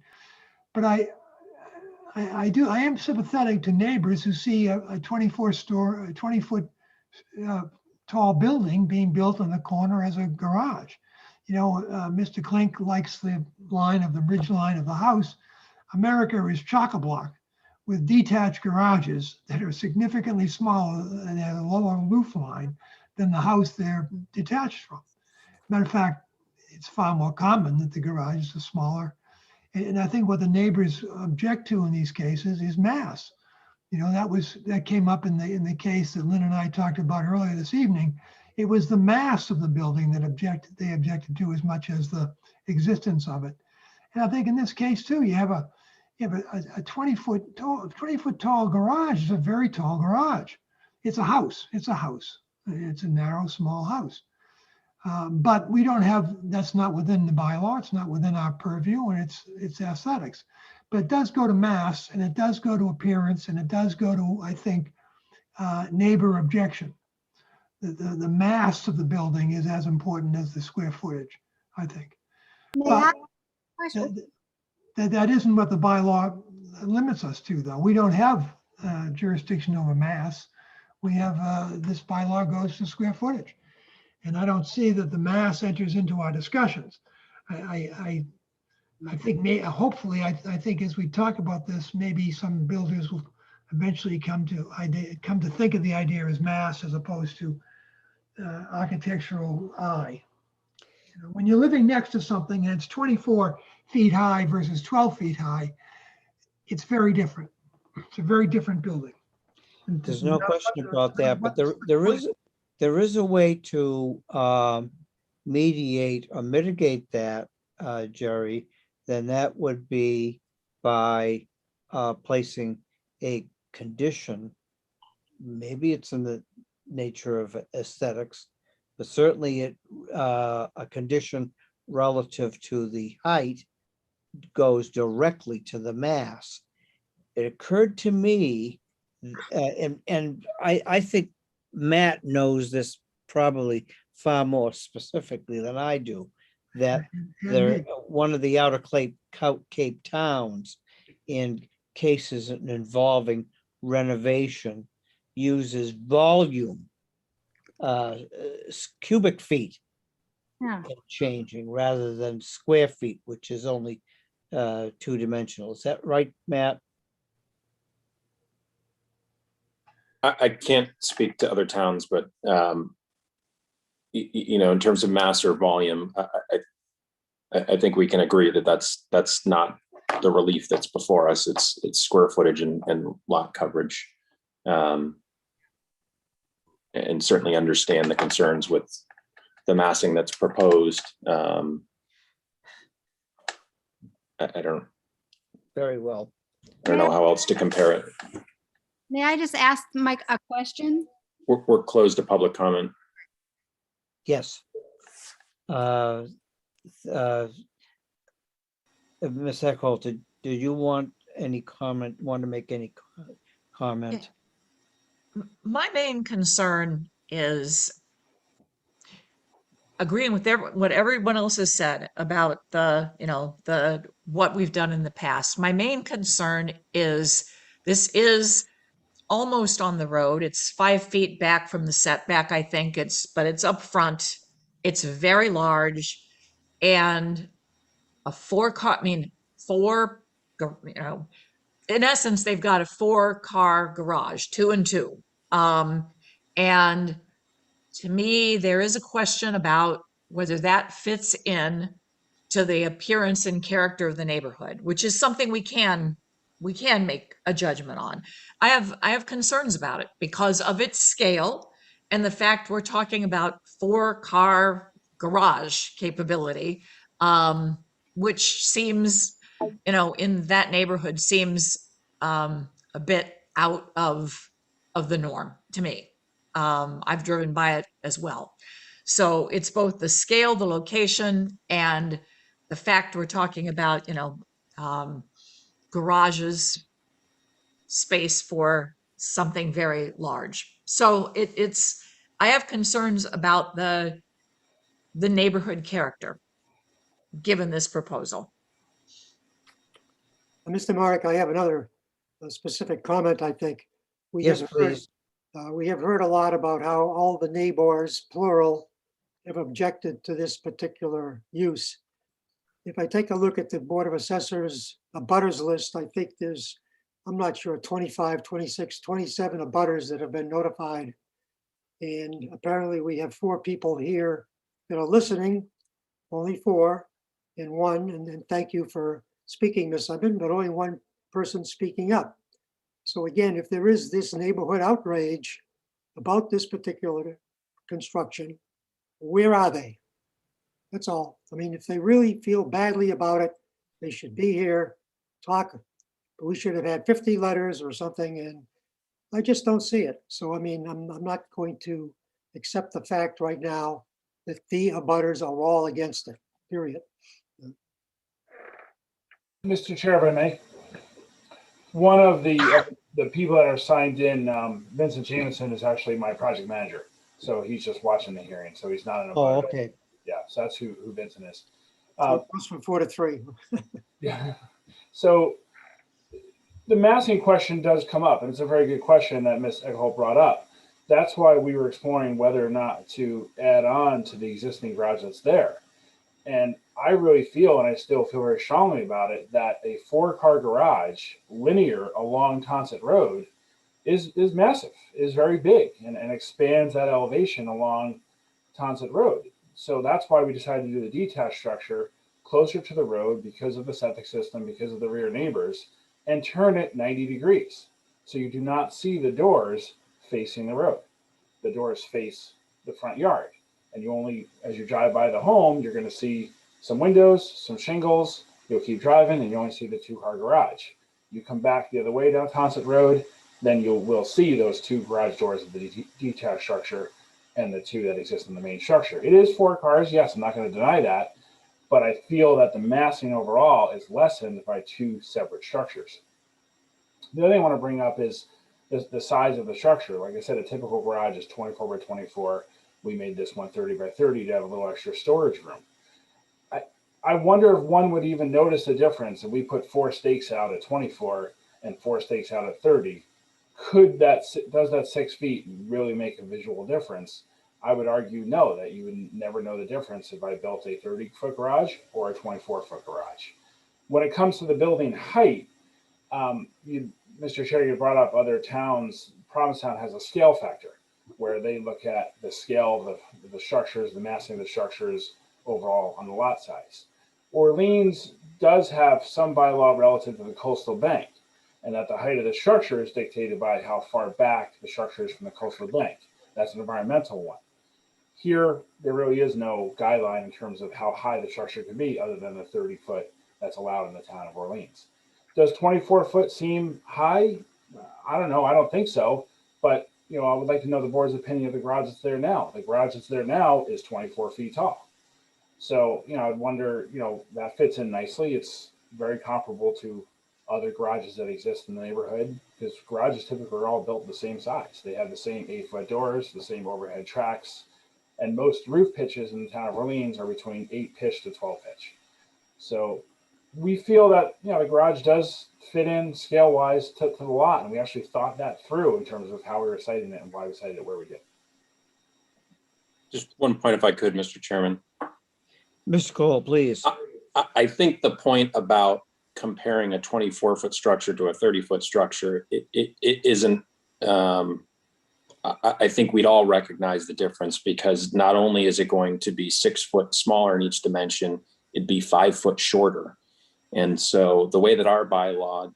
But I am sympathetic to neighbors who see a 20-foot tall building being built on the corner as a garage. You know, Mr. Klink likes the line of the ridge line of the house. America is chock-a-block with detached garages that are significantly smaller and at a lower roof line than the house they're detached from. Matter of fact, it's far more common that the garages are smaller. And I think what the neighbors object to in these cases is mass. You know, that came up in the case that Lynn and I talked about earlier this evening. It was the mass of the building that they objected to as much as the existence of it. And I think in this case too, you have a 20-foot tall garage. Is a very tall garage. It's a house. It's a house. It's a narrow, small house. But we don't have, that's not within the bylaw. It's not within our purview, and it's aesthetics. But it does go to mass, and it does go to appearance, and it does go to, I think, neighbor objection. The mass of the building is as important as the square footage, I think. But that isn't what the bylaw limits us to, though. We don't have jurisdiction over mass. We have, this bylaw goes to square footage. And I don't see that the mass enters into our discussions. I think, hopefully, I think as we talk about this, maybe some builders will eventually come to think of the idea as mass as opposed to architectural eye. You know, when you're living next to something and it's 24 feet high versus 12 feet high, it's very different. It's a very different building. There's no question about that, but there is a way to mediate or mitigate that, Jerry. Then that would be by placing a condition. Maybe it's in the nature of aesthetics, but certainly a condition relative to the height goes directly to the mass. It occurred to me, and I think Matt knows this probably far more specifically than I do, that one of the outer Cape towns, in cases involving renovation, uses volume, cubic feet in changing rather than square feet, which is only two-dimensional. Is that right, Matt? I can't speak to other towns, but you know, in terms of mass or volume, I think we can agree that that's not the relief that's before us. It's square footage and lot coverage, and certainly understand the concerns with the massing that's proposed. I don't. Very well. I don't know how else to compare it. May I just ask Mike a question? We're closed to public comment. Yes. Ms. Eckholt, do you want any comment? Want to make any comment? My main concern is agreeing with what everyone else has said about the what we've done in the past. My main concern is This is almost on the road. It's 5 feet back from the setback, I think. But it's up front. It's very large, and a four-car, I mean, in essence, they've got a 4-car garage, 2 and 2. And to me, there is a question about whether that fits in to the appearance and character of the neighborhood, which is something we can make a judgment on. I have concerns about it because of its scale and the fact we're talking about 4-car garage capability, which seems, in that neighborhood seems a bit out of the norm to me. I've driven by it as well. So it's both the scale, the location, and the fact we're talking about, garages, space for something very large. So I have concerns about the neighborhood character given this proposal. Mr. Marek, I have another specific comment, I think. We Yes, have heard- please. We have heard a lot about how all the neighbors, plural, have objected to this particular use. If I take a look at the Board of Assessors abutters list, I think there's, I'm not sure, 25, 26, 27 abutters that have been notified. And apparently we have 4 people here that are listening, only 4 and 1, and thank you for speaking, Ms. Sutton, but only 1 person speaking up. So again, if there is this neighborhood outrage about this particular construction, where are they? That's all. I mean, if they really feel badly about it, they should be here, talk. We should have had 50 letters or something, and I just don't see it. So, I mean, I'm not going to accept the fact right now that the abutters are all against it, period. Mr. Chair, if I may, one of the people that are signed in, Vincent Jameson, is actually my project manager. So he's just watching the hearing. So he's not an Oh, abutter. okay. Yeah, so that's who Vincent is. So it goes from 4 to 3. Yeah. So the massing question does come up, and it's a very good question that Ms. Eckholt brought up. That's why we were exploring whether or not to add on to the existing garage that's there. And I really feel, and I still feel very strongly about it, that a 4-car garage linear along Tonsett Road is massive, is very big, and expands that elevation along Tonsett Road. So that's why we decided to do the detached structure closer to the road because of the septic system, because of the rear neighbors, and turn it 90 degrees. So you do not see the doors facing the road. The doors face the front yard. And you only, as you drive by the home, you're going to see some windows, some shingles. You'll keep driving and you only see the 2-car garage. You come back the other way down Tonsett Road, then you will see those 2 garage doors of the detached structure and the 2 that exist in the main structure. It is 4 cars. Yes, I'm not going to deny that. But I feel that the massing overall is lessened by 2 separate structures. The other thing I want to bring up is the size of the structure. Like I said, a typical garage is 24 by 24. We made this one 30 by 30 to have a little extra storage room. I wonder if one would even notice a difference if we put 4 stakes out at 24 and 4 stakes out at 30. Does that 6 feet really make a visual difference? I would argue no, that you would never know the difference if I built a 30-foot garage or a 24-foot garage. When it comes to the building height, Mr. Chair, you brought up other towns. Provincetown has a scale factor where they look at the scale of the structures, the massing of the structures overall on the lot size. Orleans does have some bylaw relative to the coastal bank, and that the height of the structure is dictated by how far back the structure is from the coastal bank. That's an environmental one. Here, there really is no guideline in terms of how high the structure can be other than the 30-foot that's allowed in the town of Orleans. Does 24-foot seem high? I don't know. I don't think so. But, I would like to know the board's opinion of the garage that's there now. The garage that's there now is 24 feet tall. So, I'd wonder, that fits in nicely. It's very comparable to other garages that exist in the neighborhood because garages typically are all built the same size. They have the same 8-foot doors, the same overhead tracks, and most roof pitches in the town of Orleans are between 8 pitch to 12 pitch. So we feel that, you know, the garage does fit in scale wise to the lot. And we actually thought that through in terms of how we were siting it and why we sited it where we did. Just one point, if I could, Mr. Chairman. Mr. Cole, please. I think the point about comparing a 24-foot structure to a 30-foot structure, it isn't, I think we'd all recognize the difference, because not only is it going to be 6 foot smaller in each dimension, it'd be 5 foot shorter. And so the way that our bylaw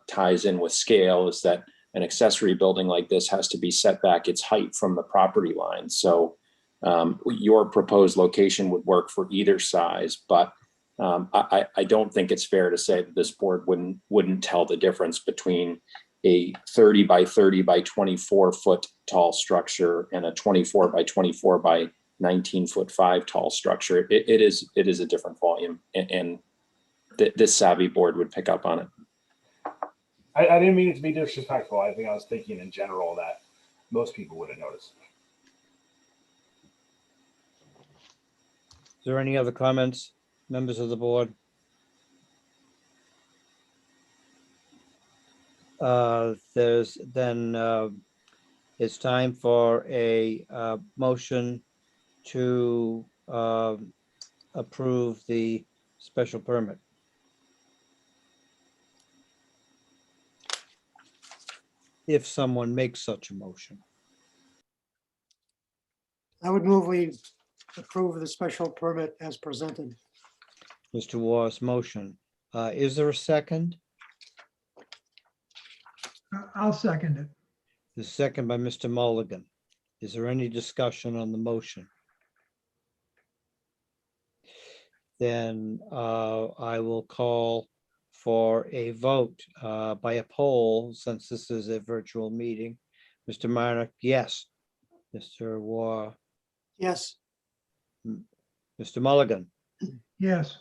ties in with scale is that an accessory building like this has to be set back its height from the property line. So your proposed location would work for either size, but I don't think it's fair to say that this board wouldn't tell the difference between a 30 by 30 by 24 foot tall structure and a 24 by 24 by 19 foot 5 tall structure. It is a different volume, and this savvy board would pick up on it. I didn't mean it to be disrespectful. I think I was thinking in general that most people would have noticed. Is there any other comments, members of the board? There's then it's time for a motion to approve the special permit. If someone makes such a motion. I would move we approve the special permit as presented. Mr. Waugh's motion. Is there a second? I'll second it. The second by Mr. Mulligan. Is there any discussion on the motion? Then I will call for a vote by a poll, since this is a virtual meeting. Mr. Marnick, yes. Mr. Waugh, Yes, Mr. Mulligan, Yes,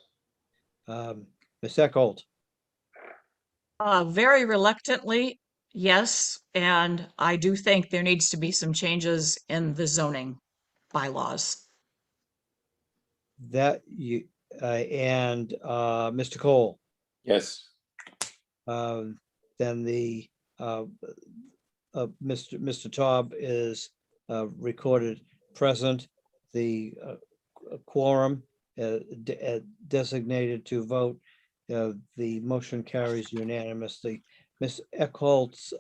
Ms. Eckholt, Very reluctantly, yes. And I do think there needs to be some changes in the zoning bylaws. that you, and Mr. Cole. Yes. Then the Mr. Taub is recorded present. The quorum designated to vote. The motion carries unanimously. Ms. Eckholt's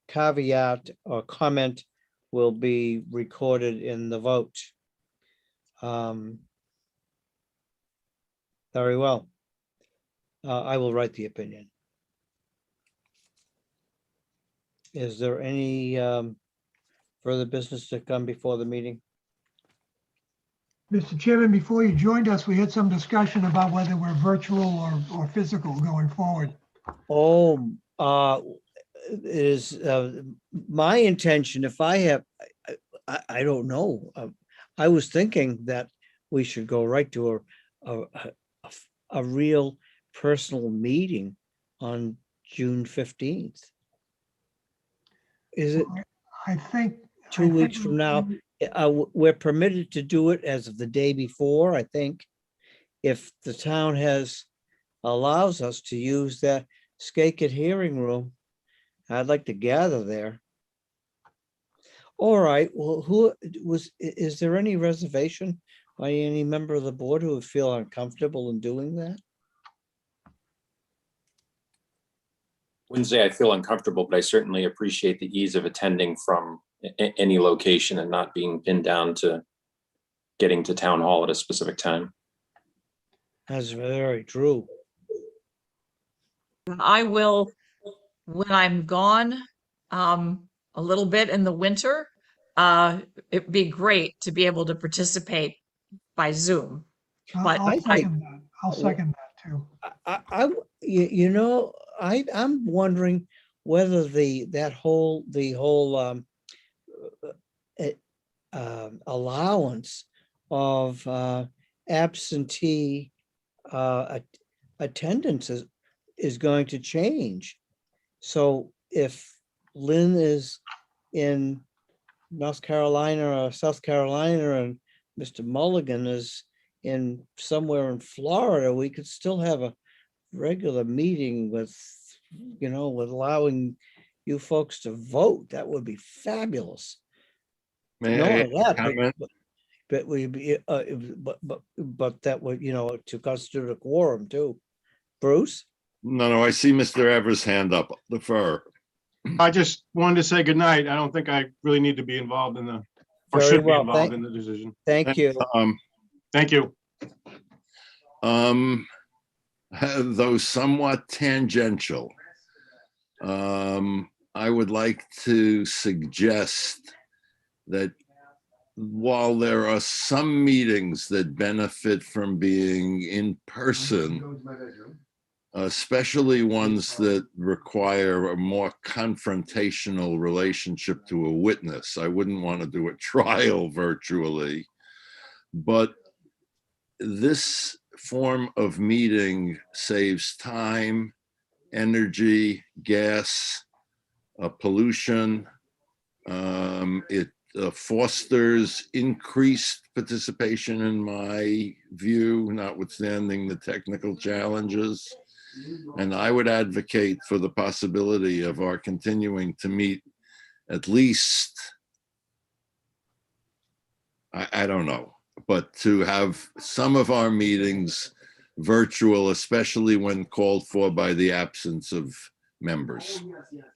caveat or comment will be recorded in the vote. Very well. I will write the opinion. Is there any further business to come before the meeting? Mr. Chairman, before you joined us, we had some discussion about whether we're virtual or physical going forward. Oh, is my intention, if I have, I don't know. I was thinking that we should go right to a real personal meeting on June 15th. Is it I think. 2 weeks from now? We're permitted to do it as of the day before, I think. If the town allows us to use that Skaket hearing room, I'd like to gather there. All right, well, is there any reservation by any member of the board who would feel uncomfortable in doing that? Wouldn't say I feel uncomfortable, but I certainly appreciate the ease of attending from any location and not being pinned down to getting to town hall at a specific time. That's very true. I will, when I'm gone, a little bit in the winter, it'd be great to be able to participate by Zoom. But I'll second that. I'll second that too. I'm wondering whether the whole allowance of absentee attendance is going to change. So if Lynn is in North Carolina or South Carolina and Mr. Mulligan is in somewhere in Florida, we could still have a regular meeting with, with allowing you folks to vote. That would be fabulous. May Not I only that, comment? but we be, but that would, to constitute a quorum too. Bruce? No, I see Mr. Evers' hand up. Defer. I just wanted to say goodnight. I don't think I really need to be involved in or Very should be well. involved in the decision. Thank you. Thank you. Though somewhat tangential, I would like to suggest that while there are some meetings that benefit from being in person, especially ones that require a more confrontational relationship to a witness. I wouldn't want to do a trial virtually, but this form of meeting saves time, energy, gas, pollution. It fosters increased participation, in my view, notwithstanding the technical challenges. And I would advocate for the possibility of our continuing to meet at least, I don't know, but to have some of our meetings virtual, especially when called for by the absence of members.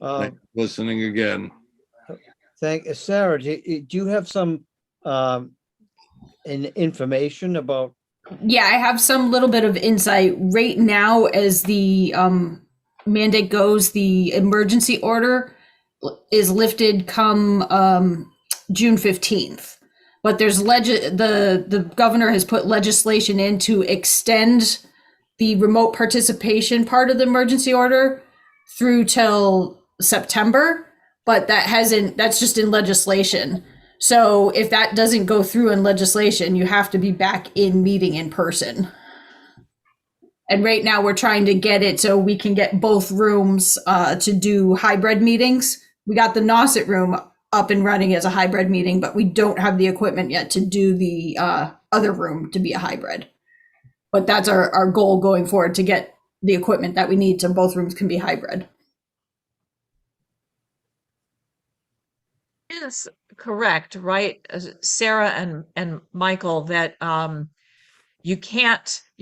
Thanks for listening again. Sarah, do you have some information about? Yeah, I have some little bit of insight right now as the mandate goes. The emergency order is lifted come June 15th, but there's the governor has put legislation in to extend the remote participation part of the emergency order through till September, but that's just in legislation. So if that doesn't go through in legislation, you have to be back in meeting in person. And right now we're trying to get it so we can get both rooms to do hybrid meetings. We got the Nauset room up and running as a hybrid meeting, but we don't have the equipment yet to do the other room to be a hybrid. But that's our goal going forward, to get the equipment that we need so both rooms can be hybrid. Is correct, right, Sarah and Michael, that you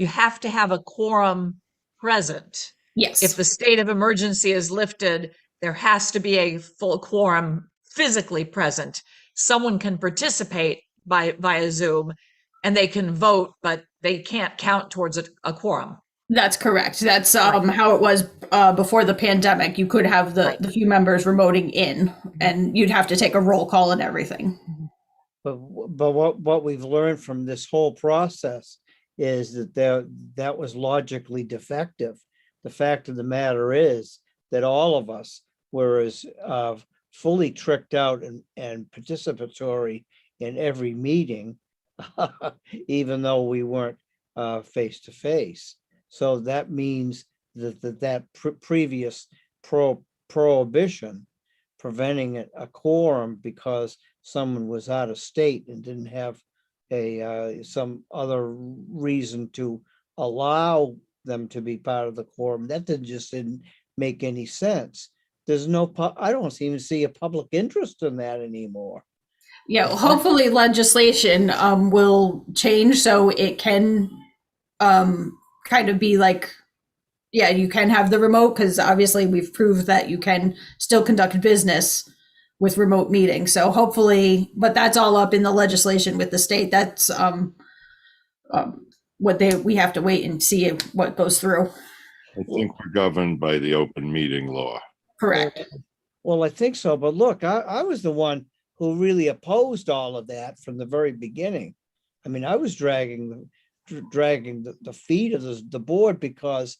have to have a quorum present. Yes. If the state of emergency is lifted, there has to be a full quorum physically present. Someone can participate via Zoom and they can vote, but they can't count towards a quorum. That's correct. That's how it was before the pandemic. You could have the few members remoting in, and you'd have to take a roll call and everything. But what we've learned from this whole process is that was logically defective. The fact of the matter is that all of us were as fully tricked out and participatory in every meeting, even though we weren't face to face. So that means that previous prohibition preventing a quorum because someone was out of state and didn't have some other reason to allow them to be part of the quorum, that didn't make any sense. There's I don't even see a public interest in that anymore. Yeah, hopefully legislation will change so it can kind of be like, yeah, you can have the remote, because obviously we've proved that you can still conduct business with remote meetings. So hopefully, but that's all up in the legislation with the state. That's we have to wait and see what goes through. I think we're governed by the open meeting law. Correct. Well, I think so. But look, I was the one who really opposed all of that from the very beginning. I mean, I was dragging the feet of the board because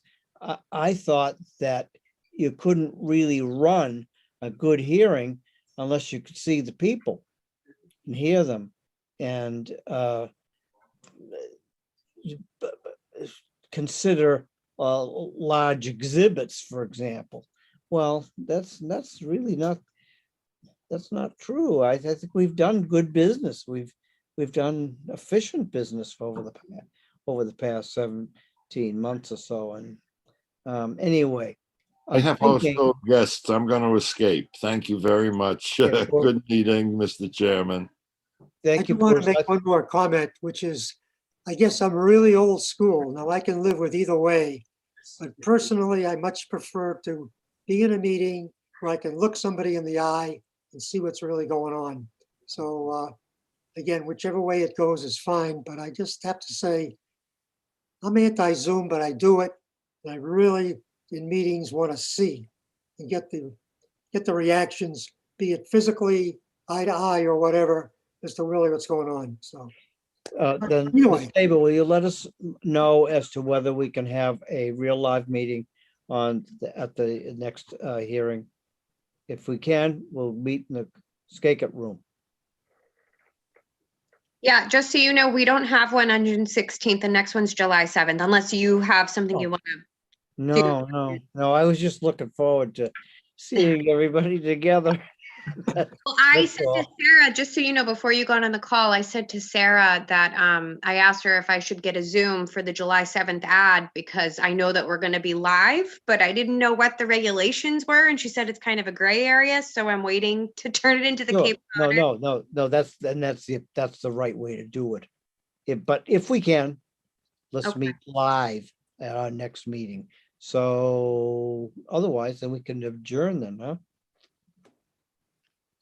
I thought that you couldn't really run a good hearing unless you could see the people and hear them and consider large exhibits, for example. Well, that's really not true. I think we've done good business. We've we've done efficient business for over the past 17 months or so. And anyway. I I'm have thinking- also guests. I'm going to escape. Thank you very much. Yeah, well- Good meeting, Mr. Chairman. I Thank do you, want Bruce. to make one more comment, which is, I guess I'm really old school. Now I can live with either way. But personally, I much prefer to be in a meeting where I can look somebody in the eye and see what's really going on. So again, whichever way it goes is fine, but I just have to say, I'm anti-Zoom, but I do it. And I really, in meetings, want to see and get the reactions, be it physically, eye to eye or whatever, as to really what's going on. So Then, Anyway. Ms. Tabor, will you let us know as to whether we can have a real live meeting at the next hearing? If we can, we'll meet in the Skaket room. Yeah, just so you know, we don't have one on June 16th. The next one's July 7th, unless you have something you want to. No, I was just looking forward to seeing everybody together. Well, I That's said to all. Sarah, just so you know, before you got on the call, I said to Sarah that I asked her if I should get a Zoom for the July 7th ad because I know that we're going to be live, but I didn't know what the regulations were. And she said it's kind of a gray area. So I'm waiting to turn it into the Sure. Cape No, Cod. no, that's the right way to do it. But if we can, let's Okay. meet live at our next meeting. So otherwise, then we can adjourn then, huh?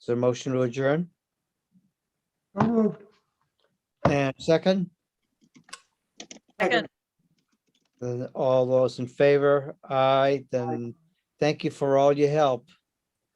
Is there a motion to adjourn? So moved. And second, Second. then all those in favor, aye, then thank you for all your help.